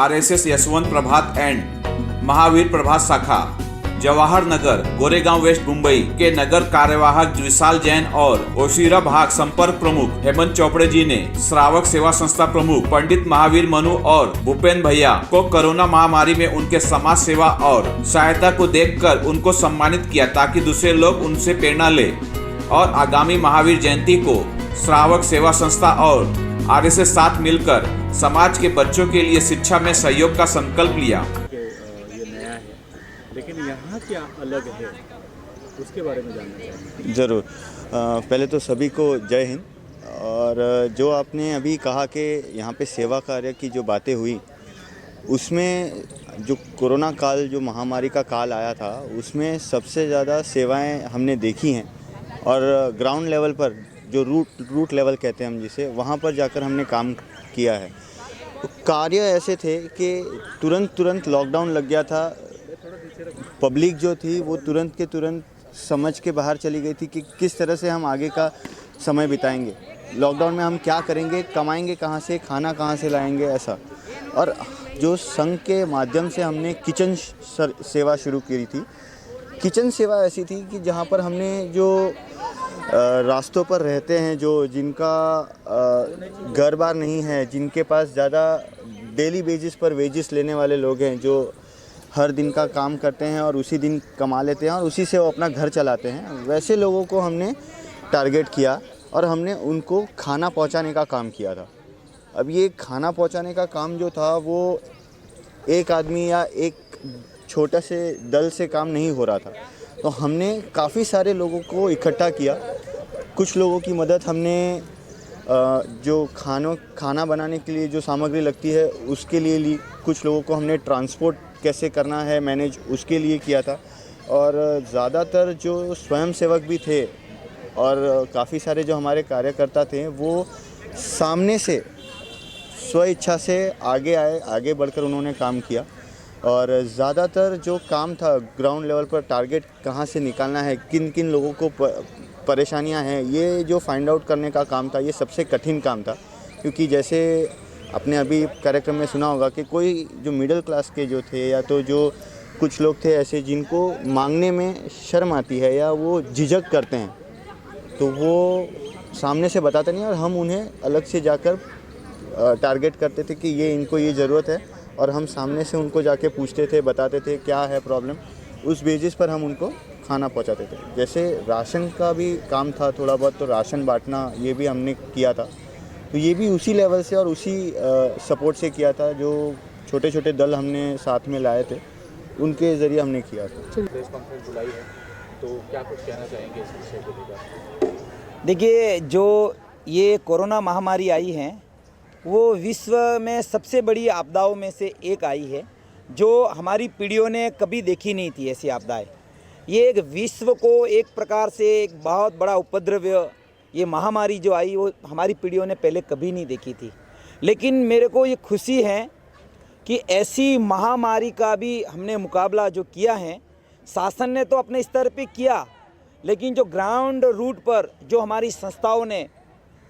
RSS Yashwant Prabhat and Mahavir Prabhat शाखा Jawahar Nagar Goregaon west Mumbai के नगर कार्यवाहक विशाल जैन और ओशिरा भाग संपर्क प्रमुख हेमंत चौपड़े जी ने श्रावक सेवा संस्था प्रमुख पंडित महावीर मनु और भूपेन भैया को कोरोना महामारी में उनके समाज सेवा और सहायता को देखकर उनको सम्मानित किया ताकि दूसरे लोग उनसे प्रेरणा ले और आगामी महावीर जयंती को श्रावक सेवा संस्था और आरएसएस साथ मिलकर समाज के बच्चों के लिए शिक्षा में सहयोग का संकल्प लिया। ये नया है, लेकिन यहाँ क्या अलग है उसके बारे में जानना चाहेंगे। ज़रूर। पहले तो सभी को जय हिंद। और जो आपने अभी कहा कि यहाँ पे सेवा कार्य की जो बातें हुई, उसमें जो कोरोना काल, जो महामारी का काल आया था, उसमें सबसे ज़्यादा सेवाएं हमने देखी हैं। और ग्राउंड लेवल पर जो रूट लेवल कहते हैं हम जिसे, वहाँ पर जाकर हमने काम किया है। तो कार्य ऐसे थे कि तुरंत लॉकडाउन लग गया था। पब्लिक जो थी वो तुरंत के तुरंत समझ के बाहर चली गई थी कि किस तरह से हम आगे का समय बिताएंगे, लॉकडाउन में हम क्या करेंगे, कमाएंगे कहाँ से, खाना कहाँ से लाएंगे, ऐसा। और जो संघ के माध्यम से हमने किचन सेवा शुरू की थी। किचन सेवा ऐसी थी कि जहाँ पर हमने जो रास्तों पर रहते हैं, जो जिनका घर बार नहीं है, जिनके पास ज़्यादा डेली बेसिस पर वेजिस लेने वाले लोग हैं, जो हर दिन का काम करते हैं और उसी दिन कमा लेते हैं और उसी से वो अपना घर चलाते हैं, वैसे लोगों को हमने टारगेट किया और हमने उनको खाना पहुंचाने का काम किया था। अब ये खाना पहुंचाने का काम जो था वो एक आदमी या एक छोटा से दल से काम नहीं हो रहा था। तो हमने काफ़ी सारे लोगों को इकट्ठा किया। कुछ लोगों की मदद हमने जो खाना बनाने के लिए जो सामग्री लगती है उसके लिए ली। कुछ लोगों को हमने ट्रांसपोर्ट कैसे करना है मैनेज, उसके लिए किया था। और ज़्यादातर जो स्वयंसेवक भी थे और काफ़ी सारे जो हमारे कार्यकर्ता थे, वो सामने से स्व इच्छा से आगे आए, आगे बढ़कर उन्होंने काम किया। और ज़्यादातर जो काम था ग्राउंड लेवल पर, टारगेट कहाँ से निकालना है, किन किन लोगों को परेशानियां हैं, ये जो फाइंड आउट करने का काम था, ये सबसे कठिन काम था। क्योंकि जैसे आपने अभी कार्यक्रम में सुना होगा कि कोई जो मिडिल क्लास के जो थे, या तो जो कुछ लोग थे ऐसे जिनको मांगने में शर्म आती है या वो झिझक करते हैं, तो वो सामने से बताते नहीं और हम उन्हें अलग से जाकर टारगेट करते थे कि ये इनको ये ज़रूरत है, और हम सामने से उनको जाके पूछते थे, बताते थे क्या है प्रॉब्लम। उस बेसिस पर हम उनको खाना पहुंचाते थे। जैसे राशन का भी काम था थोड़ा बहुत, तो राशन बांटना ये भी हमने किया था। तो ये भी उसी लेवल से और उसी सपोर्ट से किया था। जो छोटे छोटे दल हमने साथ में लाए थे, उनके ज़रिए हमने किया था। प्रेस कॉन्फ्रेंस बुलाई है, तो क्या कुछ कहना चाहेंगे इस विषय को लेकर? देखिए, जो ये कोरोना महामारी आई है, वो विश्व में सबसे बड़ी आपदाओं में से एक आई है, जो हमारी पीढ़ियों ने कभी देखी नहीं थी ऐसी आपदाएं। ये एक विश्व को एक प्रकार से एक बहुत बड़ा उपद्रव, ये महामारी जो आई, वो हमारी पीढ़ियों ने पहले कभी नहीं देखी थी। लेकिन मेरे को ये खुशी है कि ऐसी महामारी का भी हमने मुकाबला जो किया है, शासन ने तो अपने स्तर पे किया, लेकिन जो ग्राउंड रूट पर जो हमारी संस्थाओं ने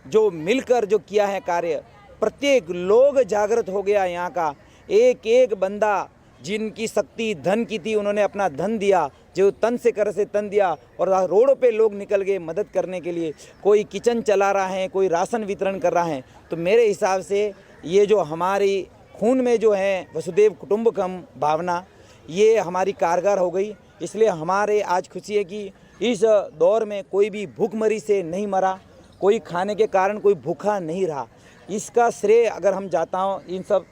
जो मिलकर जो किया है कार्य, प्रत्येक लोग जागृत हो गया। यहाँ का एक एक बंदा, जिनकी शक्ति धन की थी, उन्होंने अपना धन दिया, जो तन से कर से तन दिया, और रोडों पे लोग निकल गए मदद करने के लिए। कोई किचन चला रहा है, कोई राशन वितरण कर रहा है। तो मेरे हिसाब से ये जो हमारी खून में जो है वसुदेव कुटुंबकम भावना, ये हमारी कारगर हो गई। इसलिए हमारे आज खुशी है कि इस दौर में कोई भी भूखमरी से नहीं मरा, कोई खाने के कारण कोई भूखा नहीं रहा। इसका श्रेय अगर हम जाता हूँ इन सब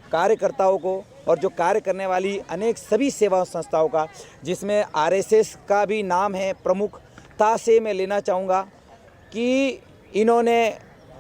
कार्यकर्ताओं को और जो कार्य करने वाली अनेक सभी सेवा संस्थाओं का, जिसमें आरएसएस का भी नाम है प्रमुखता से मैं लेना चाहूँगा कि इन्होंने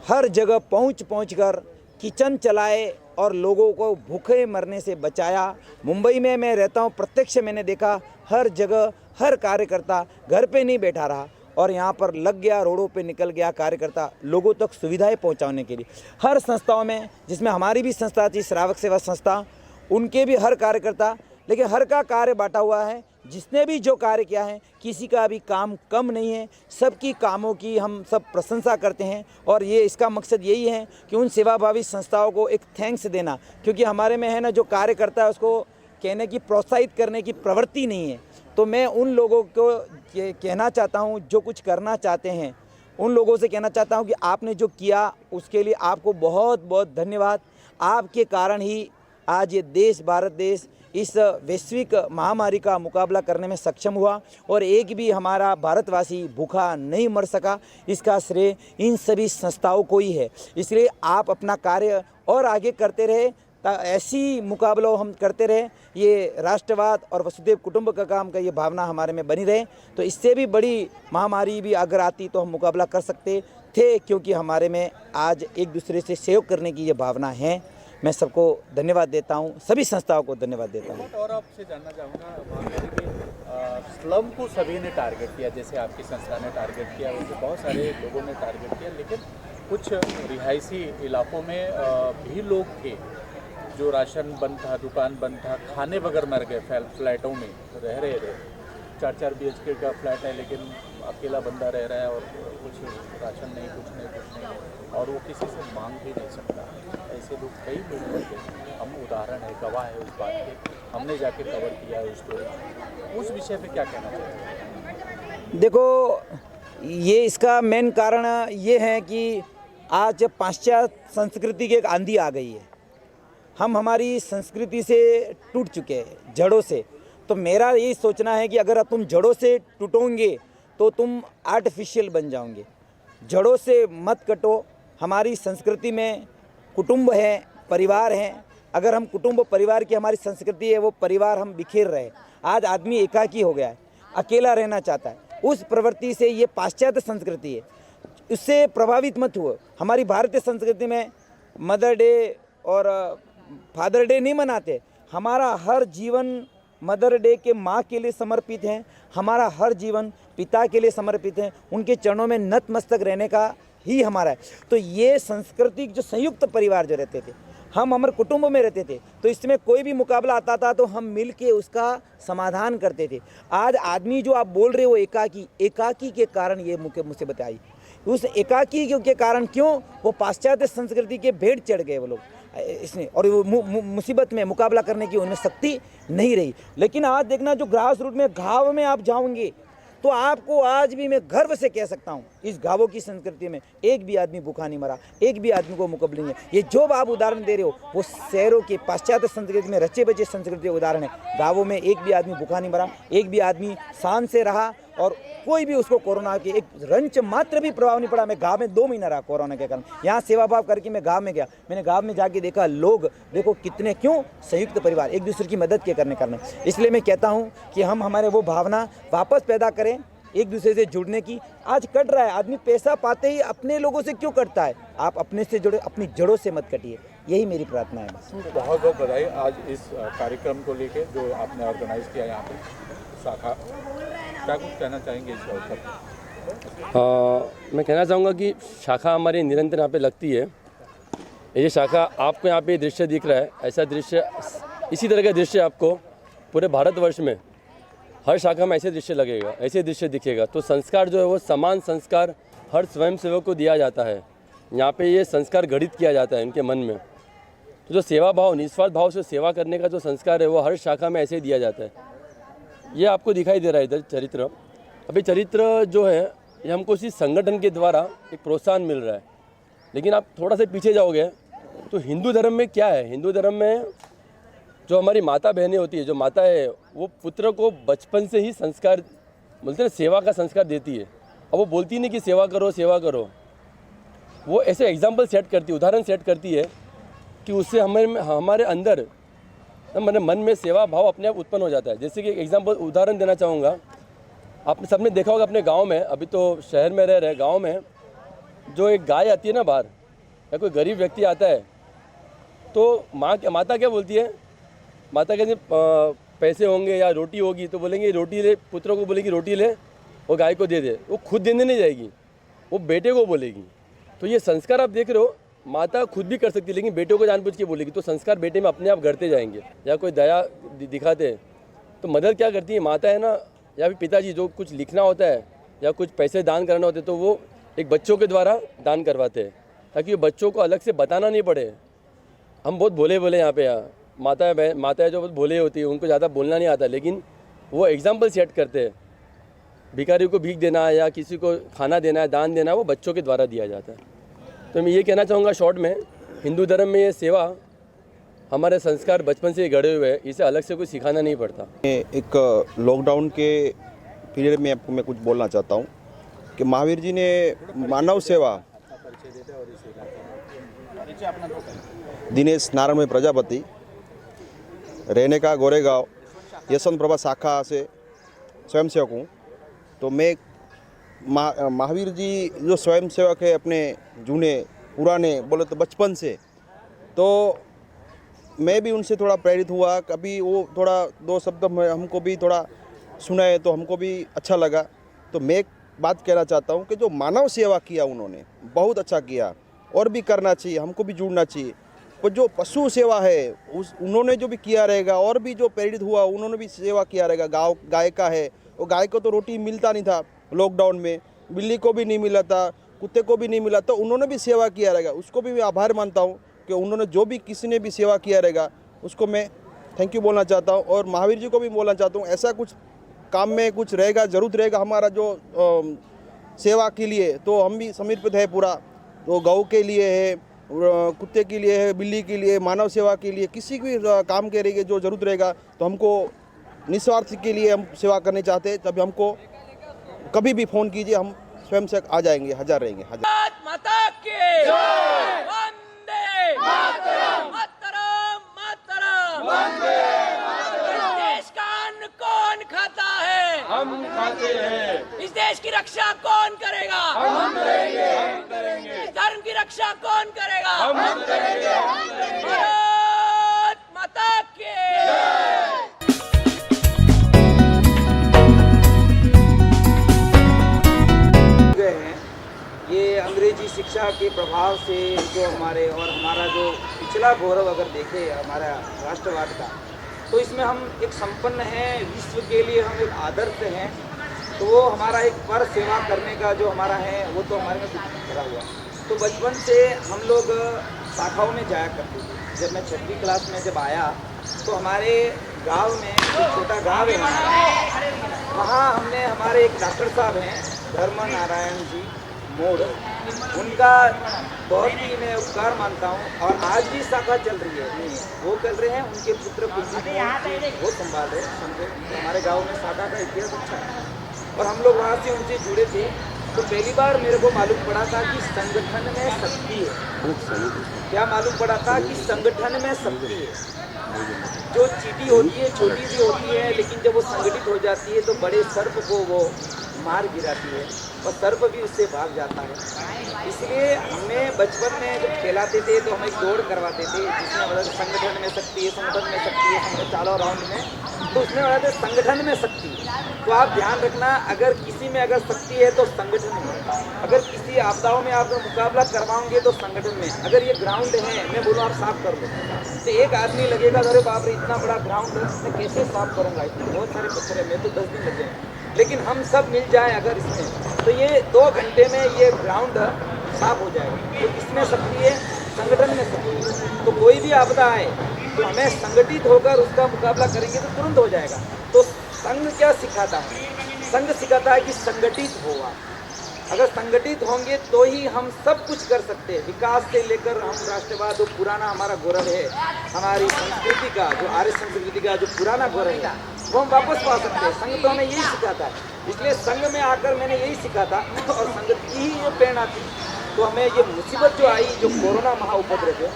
हर जगह पहुँच कर किचन चलाए और लोगों को भूखे मरने से बचाया। मुंबई में मैं रहता हूँ, प्रत्यक्ष मैंने देखा, हर जगह हर कार्यकर्ता घर पे नहीं बैठा रहा और यहाँ पर लग गया, रोडों पे निकल गया कार्यकर्ता लोगों तक सुविधाएं पहुँचाने के लिए। हर संस्थाओं में, जिसमें हमारी भी संस्था थी श्रावक सेवा संस्था, उनके भी हर कार्यकर्ता, लेकिन हर का कार्य बांटा हुआ है जिसने भी जो कार्य किया है, किसी का भी काम कम नहीं है, सबकी कामों की हम सब प्रशंसा करते हैं। और ये इसका मकसद यही है कि उन सेवाभावी संस्थाओं को एक थैंक्स देना, क्योंकि हमारे में है ना, जो कार्य करता है उसको कहने की, प्रोत्साहित करने की प्रवृत्ति नहीं है। तो मैं उन लोगों को कहना चाहता हूँ जो कुछ करना चाहते हैं, उन लोगों से कहना चाहता हूँ कि आपने जो किया उसके लिए आपको बहुत बहुत धन्यवाद। आपके कारण ही आज ये देश, भारत देश इस वैश्विक महामारी का मुकाबला करने में सक्षम हुआ और एक भी हमारा भारतवासी भूखा नहीं मर सका। इसका श्रेय इन सभी संस्थाओं को ही है। इसलिए आप अपना कार्य और आगे करते रहे, ऐसी मुकाबला हम करते रहे, ये राष्ट्रवाद और वसुधैव कुटुंब का काम का ये भावना हमारे में बनी रहे। तो इससे भी बड़ी महामारी भी अगर आती तो हम मुकाबला कर सकते थे, क्योंकि हमारे में आज एक दूसरे से सहयोग करने की ये भावना है। मैं सबको धन्यवाद देता हूँ, सभी संस्थाओं को धन्यवाद देता हूँ। और आपसे जानना चाहूँगा, स्लम को सभी ने टारगेट किया, जैसे आपकी संस्था ने टारगेट किया, वैसे बहुत सारे लोगों ने टारगेट किया, लेकिन कुछ रिहायशी इलाकों में भी लोग थे जो राशन बंद था, दुकान बंद था, खाने बगैर मर गए, फ्लैटों में रह रहे थे। 4-4 BHK का फ्लैट है, लेकिन अकेला बंदा रह रहा है और कुछ राशन नहीं, कुछ नहीं, और वो किसी से मांग भी नहीं सकता। ऐसे लोग कई लोग होते हैं, हम उदाहरण है, गवाह है उस बात के, हमने जाके कवर किया है उस स्टोरी। उस विषय पे क्या कहना चाहिए? देखो, ये इसका मेन कारण ये है कि आज पाश्चात्य संस्कृति की एक आंधी आ गई है। हम हमारी संस्कृति से टूट चुके हैं, जड़ों से। तो मेरा यही सोचना है कि अगर तुम जड़ों से टूटोगे तो तुम आर्टिफिशियल बन जाओगे। जड़ों से मत कटो। हमारी संस्कृति में कुटुंब है, परिवार है। अगर हम कुटुंब परिवार की हमारी संस्कृति है, वो परिवार हम बिखेर रहे हैं। आज आदमी एकाकी हो गया है, अकेला रहना चाहता है। उस प्रवृत्ति से ये पाश्चात्य संस्कृति है, उससे प्रभावित मत हुआ। हमारी भारतीय संस्कृति में मदर डे और फादर डे नहीं मनाते। हमारा हर जीवन मदर डे के माँ के लिए समर्पित है, हमारा हर जीवन पिता के लिए समर्पित है। उनके चरणों में नतमस्तक रहने का ही हमारा है। तो ये सांस्कृतिक जो संयुक्त परिवार जो रहते थे, हम हमारे कुटुंब में रहते थे, तो इसमें कोई भी मुकाबला आता था तो हम मिल के उसका समाधान करते थे। आज आदमी जो आप बोल रहे हो एकाकी के कारण ये मुसीबत आई। उस एकाकी के कारण क्यों? वो पाश्चात्य संस्कृति के भेंट चढ़ गए वो लोग इसमें, और वो मुसीबत में मुकाबला करने की उनमें शक्ति नहीं रही। लेकिन आज देखना, जो ग्रास रूट में गाँव में आप जाओगे तो आपको आज भी मैं गर्व से कह सकता हूँ, इस गाँवों की संस्कृति में एक भी आदमी भूखा नहीं मरा, एक भी आदमी को मुकाबले नहीं है। ये जो आप उदाहरण दे रहे हो वो शहरों के पाश्चात्य संस्कृति में रचे बचे संस्कृति के उदाहरण है। गाँवों में एक भी आदमी भूखा नहीं मरा, एक भी आदमी शान से रहा और कोई भी उसको कोरोना के एक रंच मात्र भी प्रभाव नहीं पड़ा। मैं गाँव में 2 महीना रहा कोरोना के कारण। यहाँ सेवा भाव करके मैं गाँव में गया, मैंने गाँव में जाके देखा लोग देखो कितने, क्यों? संयुक्त परिवार, एक दूसरे की मदद के करने कारण। इसलिए मैं कहता हूँ कि हम हमारे वो भावना वापस पैदा करें, एक दूसरे से जुड़ने की। आज कट रहा है आदमी, पैसा पाते ही अपने लोगों से क्यों कटता है? आप अपने से जुड़े, अपनी जड़ों से मत कटिए, यही मेरी प्रार्थना है। बस बहुत बहुत बधाई आज इस कार्यक्रम को लेके जो आपने ऑर्गेनाइज किया यहाँ पे शाखा, क्या कुछ कहना चाहेंगे इस अवसर पर? मैं कहना चाहूँगा कि शाखा हमारी निरंतर यहाँ पे लगती है। ये शाखा आपको यहाँ पे दृश्य दिख रहा है, ऐसा दृश्य, इसी तरह का दृश्य आपको पूरे भारतवर्ष में हर शाखा में ऐसे दृश्य लगेगा, ऐसे दृश्य दिखेगा। तो संस्कार जो है वो समान संस्कार हर स्वयंसेवक को दिया जाता है। यहाँ पे ये संस्कार गढ़ित किया जाता है इनके मन में। तो जो सेवा भाव, निस्वार्थ भाव से सेवा करने का जो संस्कार है वो हर शाखा में ऐसे दिया जाता है। ये आपको दिखाई दे रहा है इधर चरित्र। अभी चरित्र जो है ये हमको इसी संगठन के द्वारा एक प्रोत्साहन मिल रहा है। लेकिन आप थोड़ा सा पीछे जाओगे तो हिंदू धर्म में क्या है? हिंदू धर्म में जो हमारी माता बहनें होती है, जो माता है वो पुत्र को बचपन से ही संस्कार, बोलते हैं सेवा का संस्कार देती है। अब वो बोलती नहीं कि सेवा करो सेवा करो, वो ऐसे एग्जाम्पल सेट करती है, उदाहरण सेट करती है कि उससे हमारे अंदर हमारे मन में सेवा भाव अपने आप उत्पन्न हो जाता है। जैसे कि एग्जाम्पल उदाहरण देना चाहूँगा, आपने सबने देखा होगा अपने गांव में, अभी तो शहर में रह रहे, गांव में जो एक गाय आती है ना बाहर, या कोई गरीब व्यक्ति आता है तो माता क्या बोलती है? माता कहती पैसे होंगे या रोटी होगी तो बोलेंगे रोटी ले, पुत्रों को बोलेगी रोटी ले, वो गाय को दे दे। वो खुद देने नहीं जाएगी, वो बेटे को बोलेगी। तो ये संस्कार आप देख रहे हो, माता खुद भी कर सकती है लेकिन बेटे को जानबूझ के बोलेगी, तो संस्कार बेटे में अपने आप घटते जाएंगे। या कोई दया दिखाते तो मदद क्या करती है माता है ना, या फिर पिताजी, जो कुछ लिखना होता है या कुछ पैसे दान करना होते हैं तो वो एक बच्चों के द्वारा दान करवाते हैं, ताकि बच्चों को अलग से बताना नहीं पड़े। हम बहुत भोले यहाँ पे माता जो बहुत भोले होती है, उनको ज़्यादा बोलना नहीं आता, लेकिन वो एग्जाम्पल सेट करते हैं। भिखारी को भीख देना या किसी को खाना देना है, दान देना है, वो बच्चों के द्वारा दिया जाता है। तो मैं ये कहना चाहूँगा शॉर्ट में, हिंदू धर्म में ये सेवा हमारे संस्कार बचपन से ही गढ़े हुए हैं, इसे अलग से कुछ सिखाना नहीं पड़ता। एक लॉकडाउन के पीरियड में आपको मैं कुछ बोलना चाहता हूँ कि महावीर जी ने मानव सेवा, दिनेश नारायण प्रजापति, रहने का गोरेगांव, यशवंत प्रभा शाखा से स्वयंसेवक हूँ। तो मैं महावीर जी जो स्वयंसेवक है अपने जूने पुराने बोले तो बचपन से, तो मैं भी उनसे थोड़ा प्रेरित हुआ। कभी वो थोड़ा दो शब्द हमको भी थोड़ा सुनाए तो हमको भी अच्छा लगा। तो मैं एक बात कहना चाहता हूँ कि जो मानव सेवा किया उन्होंने बहुत अच्छा किया, और भी करना चाहिए, हमको भी जुड़ना चाहिए। पर जो पशु सेवा है उन्होंने जो भी किया रहेगा, और भी जो प्रेरित हुआ उन्होंने भी सेवा किया रहेगा। गाय का है, वो गाय को तो रोटी मिलता नहीं था लॉकडाउन में, बिल्ली को भी नहीं मिला था, कुत्ते को भी नहीं मिला, तो उन्होंने भी सेवा किया रहेगा। उसको भी मैं आभार मानता हूँ कि उन्होंने जो भी किसी ने भी सेवा किया रहेगा उसको मैं थैंक यू बोलना चाहता हूँ। और महावीर जी को भी बोलना चाहता हूँ, ऐसा कुछ काम में कुछ रहेगा, ज़रूरत रहेगा हमारा जो सेवा के लिए, तो हम भी समर्पित है पूरा। तो गौ के लिए है, कुत्ते के लिए है, बिल्ली के लिए, मानव सेवा के लिए, किसी भी काम के लिए जो ज़रूरत रहेगा तो हमको निस्वार्थ के लिए हम सेवा करने चाहते हैं। तभी हमको कभी भी फ़ोन कीजिए, हम स्वयं से आ जाएंगे, हाजिर रहेंगे। माता के वंदे मातरम, मातरम, मातरम, वंदे मातरम। इस देश का अन्न कौन खाता है? हम खाते हैं। इस देश की रक्षा कौन करेगा? हम करेंगे, हम करेंगे। इस धर्म की रक्षा कौन करेगा? हम करेंगे, हम करेंगे। भारत माता के ये अंग्रेजी शिक्षा के प्रभाव से जो हमारा जो पिछला गौरव अगर देखें हमारा राष्ट्रवाद का, तो इसमें हम एक संपन्न हैं, विश्व के लिए हम एक आदर्श हैं। तो वो हमारा एक पर सेवा करने का जो हमारा है वो तो हमारे में भरा हुआ। तो बचपन से हम लोग शाखाओं में जाया करते थे। जब मैं 6वीं क्लास में जब आया तो हमारे गांव में एक छोटा गांव है, वहाँ हमने हमारे एक डॉक्टर साहब हैं धर्म नारायण जी मोड़, उनका बहुत ही मैं उपकार मानता हूँ। और आज भी शाखा चल रही है, वो चल रहे हैं, उनके पुत्र वो संभाल रहे हैं। तो हमारे गांव में शाखा का इतिहास अच्छा है और हम लोग वहाँ से उनसे जुड़े थे। तो पहली बार मेरे को मालूम पड़ा था कि संगठन में शक्ति है। क्या मालूम पड़ा था कि संगठन में शक्ति है। जो चीटी होती है छोटी सी होती है, लेकिन जब वो संगठित हो जाती है तो बड़े सर्प को वो मार गिराती है और सर्प भी उससे भाग जाता है। इसलिए हमें बचपन में जब खिलाते थे तो हम एक दौड़ करवाते थे, जिसमें मतलब संगठन में शक्ति है, संगठन में शक्ति है, संगठन चारों राउंड में, तो उसमें मतलब संगठन में शक्ति है। तो आप ध्यान रखना, अगर किसी में अगर शक्ति है तो संगठन में, अगर किसी आपदाओं में आप मुकाबला करवाओगे तो संगठन में। अगर ये ग्राउंड है, मैं बोलूँ आप साफ कर दो, तो एक आदमी लगेगा अरे बाप रे इतना बड़ा ग्राउंड है, मैं कैसे साफ करूँगा, इसमें बहुत सारे पत्थर है, मैं तो 10 दिन लग जाएंगे। लेकिन हम सब मिल जाए अगर इसमें, तो ये 2 घंटे में ये ग्राउंड साफ हो जाएगा। तो इसमें शक्ति है, संगठन में शक्ति है। तो कोई भी आपदा आए तो हमें संगठित होकर उसका मुकाबला करेंगे तो तुरंत हो जाएगा। तो संघ क्या सिखाता है? संघ सिखाता है कि संगठित होगा। अगर संगठित होंगे तो ही हम सब कुछ कर सकते हैं। विकास से लेकर हम राष्ट्रवाद, जो पुराना हमारा गौरव है, हमारी संस्कृति का जो आर्य संस्कृति का जो पुराना गौरव है, वो हम वापस पा सकते हैं। संघ तो हमें यही सिखाता है। इसलिए संघ में आकर मैंने यही सीखा था और संघ की ही ये प्रेरणा थी। तो हमें ये मुसीबत जो आई, जो कोरोना महाउपद्रव है,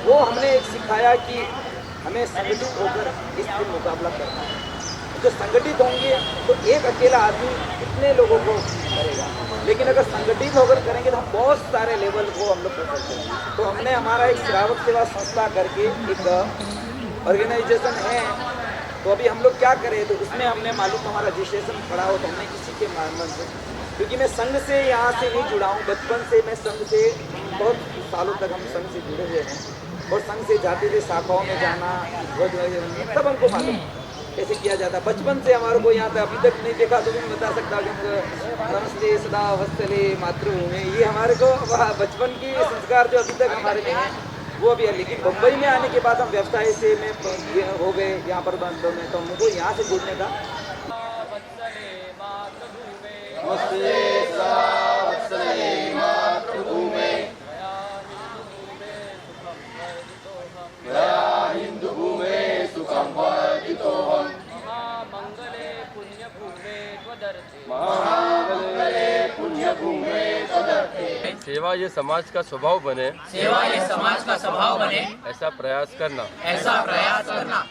वो हमने एक सिखाया कि हमें संगठित होकर इससे मुकाबला करना है। जो संगठित होंगे तो एक अकेला आदमी कितने लोगों को करेगा, लेकिन अगर संगठित होकर करेंगे तो हम बहुत सारे लेवल को हम लोग कर सकते हैं। तो हमने हमारा एक श्रावक सेवा संस्था करके एक ऑर्गेनाइजेशन है। तो अभी हम लोग क्या करें, तो उसमें हमने मालूम हमारा रजिस्ट्रेशन खड़ा हो तो हमने किसी के माध्यम से, क्योंकि मैं संघ से यहाँ से नहीं जुड़ा हूँ, बचपन से मैं संघ से बहुत सालों तक हम संघ से जुड़े हुए हैं और संघ से जाते थे, शाखाओं में जाना, सब हमको मालूम। कैसे किया जाता है। बचपन से हमारे को यहाँ पे अभी तक नहीं देखा तो भी मैं बता सकता हूँ कि नमस्ते सदा वत्सले मातृभूमि, ये हमारे को बचपन की संस्कार जो अभी तक हमारे में है वो भी है। लेकिन मुंबई में आने के बाद हम व्यवसाय से में हो गए यहाँ पर बंदों में, तो हमको यहाँ से जुड़ने का सेवा ये समाज का स्वभाव बने, सेवा ये समाज का स्वभाव बने, ऐसा प्रयास करना ऐसा प्रयास करना